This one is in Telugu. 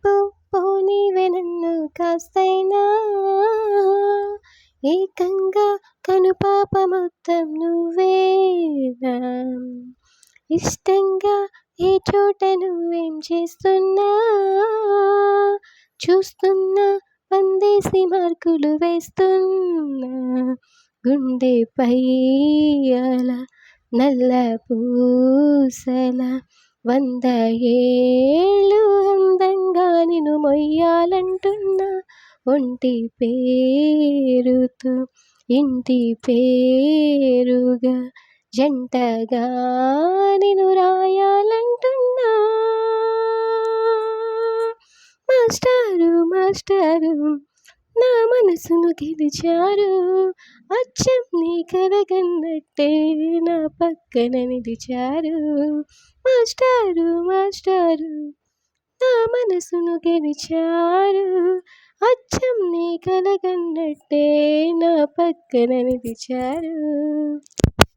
వైపు పోనీవే నన్ను కాస్తైనా, ఏకంగా కనుపాప మొత్తం నువ్వేనా, ఇష్టంగా ఏ చోట నువ్వేం చేస్తున్నా చూస్తున్నా, వందేసి మార్కులు వేస్తున్నా, గుండెపై అల నల్ల పూసల 100 ఏళ్ళు అందంగా నిన్ను మొయ్యాలంటున్నా, ఒంటి పేరుతో ఇంటి పేరుగా జంటగా నిన్ను రాయాలంటున్నా. మాస్టారు మాస్టారు నా మనసును గెలిచారు, అచ్చం నీ కలగన్నట్టే నా పక్కన నిలిచారు. మాస్టారు మాస్టారు నా మనసును గెలిచారు, అచ్చం నీ కలగన్నట్టే నా పక్కన నిలిచారు.